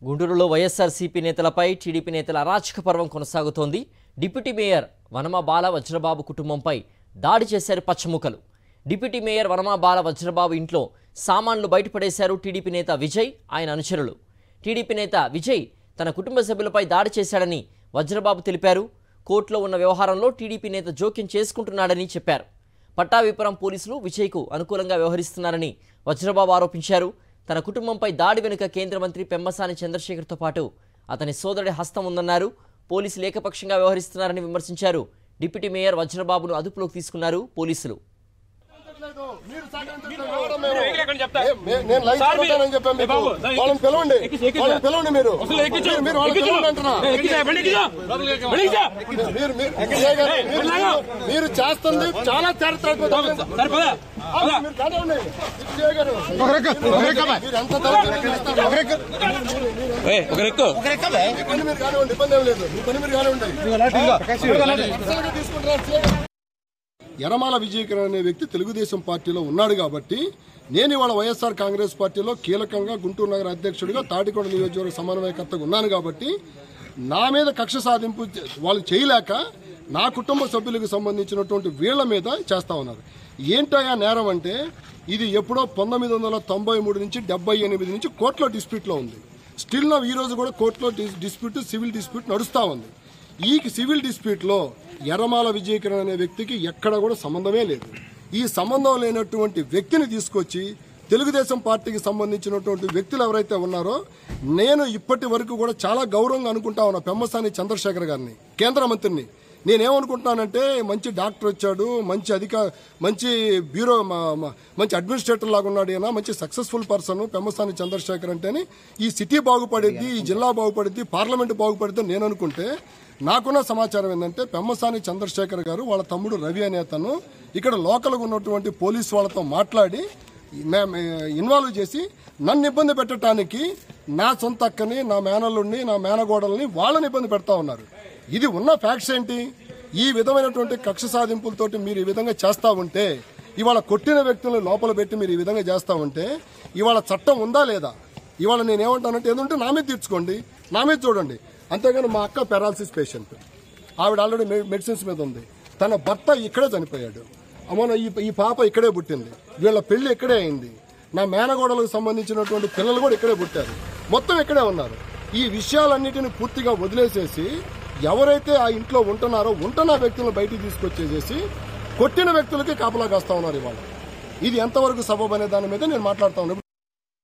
గుంటూరులో వైఎస్ఆర్సీపీ నేతలపై టీడీపీ నేతల అరాచక పర్వం కొనసాగుతోంది. డిప్యూటీ మేయర్ వనమా బాల వజ్రబాబు కుటుంబంపై దాడి చేశారు పచ్చముఖలు. డిప్యూటీ మేయర్ వనమా బాల వజ్రబాబు ఇంట్లో సామాన్లు బయటపడేశారు టీడీపీ నేత విజయ్, ఆయన అనుచరులు. టీడీపీ నేత విజయ్ తన కుటుంబ సభ్యులపై దాడి చేశాడని వజ్రబాబు తెలిపారు. కోర్టులో ఉన్న వ్యవహారంలో టీడీపీ నేత జోక్యం చేసుకుంటున్నాడని చెప్పారు. పట్టాభిపురం పోలీసులు విజయ్కు అనుకూలంగా వ్యవహరిస్తున్నారని వజ్రబాబు ఆరోపించారు. తన కుటుంబంపై దాడి వెనుక కేంద్ర మంత్రి పెమ్మసాని చంద్రశేఖర్తో పాటు అతని సోదరుడి హస్తం ఉందన్నారు. పోలీసులు ఏకపక్షంగా వ్యవహరిస్తున్నారని విమర్శించారు. డిప్యూటీ మేయర్ వజ్రబాబును అదుపులోకి తీసుకున్నారు పోలీసులు. మీరు చేస్తుంది చాలా ఇబ్బంది ఏం లేదు. మీ పని మీరు కానివ్వండి. యనమాల విజయకరణ్ అనే వ్యక్తి తెలుగుదేశం పార్టీలో ఉన్నాడు కాబట్టి నేను ఇవాళ వైఎస్ఆర్ కాంగ్రెస్ పార్టీలో కీలకంగా గుంటూరు నగర అధ్యక్షుడిగా తాటికొండ నియోజకవర్గ సమన్వయకర్తగా ఉన్నాను కాబట్టి నా మీద కక్ష సాధింపు వాళ్ళు చేయలేక నా కుటుంబ సభ్యులకు సంబంధించినటువంటి వీళ్ల మీద చేస్తా ఉన్నారు. ఏంటయ్యా నేరం అంటే ఇది ఎప్పుడో 1993 నుంచి 78 నుంచి కోర్టులో డిస్ప్యూట్లో ఉంది. స్టిల్ నా ఈ రోజు కూడా కోర్టులో డిస్ప్యూట్, సివిల్ డిస్ప్యూట్ నడుస్తా ఉంది. ఈ సివిల్ డిస్ప్యూట్లో యనమాల విజయకరణ్ అనే వ్యక్తికి ఎక్కడ కూడా సంబంధమే లేదు. ఈ సంబంధం లేనటువంటి వ్యక్తిని తీసుకొచ్చి తెలుగుదేశం పార్టీకి సంబంధించినటువంటి వ్యక్తులు ఎవరైతే ఉన్నారో నేను ఇప్పటి వరకు కూడా చాలా గౌరవంగా అనుకుంటా ఉన్నా పెమ్మసాని చంద్రశేఖర్ గారిని, కేంద్ర మంత్రిని. నేనేమనుకుంటున్నానంటే మంచి డాక్టర్ వచ్చాడు, మంచి బ్యూరో మంచి అడ్మినిస్ట్రేటర్ లాగా ఉన్నాడు, అయినా మంచి సక్సెస్ఫుల్ పర్సన్ పెమ్మసాని చంద్రశేఖర్ అంటేని ఈ సిటీ బాగుపడిద్ది, ఈ జిల్లా బాగుపడిద్ది, పార్లమెంట్ బాగుపడిద్ది నేను అనుకుంటే నాకున్న సమాచారం ఏంటంటే పెమ్మసాని చంద్రశేఖర్ గారు వాళ్ళ తమ్ముడు రవి అనే అతను ఇక్కడ లోకల్గా ఉన్నటువంటి పోలీసు వాళ్ళతో మాట్లాడి ఇన్వాల్వ్ చేసి నన్ను ఇబ్బంది పెట్టడానికి నా సొంత అక్కని, నా మేనల్లుడిని, నా మేనగోడల్ని వాళ్ళని ఇబ్బంది పెడతా ఉన్నారు. ఇది ఉన్న ఫ్యాక్ట్స్ ఏంటి? ఈ విధమైనటువంటి కక్ష సాధింపులతోటి మీరు ఈ విధంగా చేస్తా ఉంటే, ఇవాళ కొట్టిన వ్యక్తులను లోపల పెట్టి మీరు ఈ విధంగా చేస్తా ఉంటే ఇవాళ చట్టం ఉందా లేదా? ఇవాళ నేనేమంటానంటే ఏదంటే నా మీద తీర్చుకోండి, నా మీద చూడండి. అంతేగాని మా అక్క పెరాలసిస్ పేషెంట్, ఆవిడ ఆల్రెడీ మెడిసిన్స్ మీద ఉంది. తన భర్త ఇక్కడే చనిపోయాడు. అమ్మో ఈ పాప ఇక్కడే పుట్టింది, వీళ్ళ పెళ్లి ఇక్కడే అయింది, నా మేనగోడలకు సంబంధించినటువంటి పిల్లలు కూడా ఇక్కడే పుట్టారు, మొత్తం ఇక్కడే ఉన్నారు. ఈ విషయాలన్నిటిని పూర్తిగా వదిలేసేసి ఎవరైతే ఆ ఇంట్లో ఉంటున్న వ్యక్తులను బయటికి తీసుకొచ్చేసేసి కొట్టిన వ్యక్తులకి కాపలా కాస్తా ఉన్నారు. ఇవాళ ఇది ఎంతవరకు సబబు అనే దాని మీద నేను మాట్లాడుతా ఉన్నాను.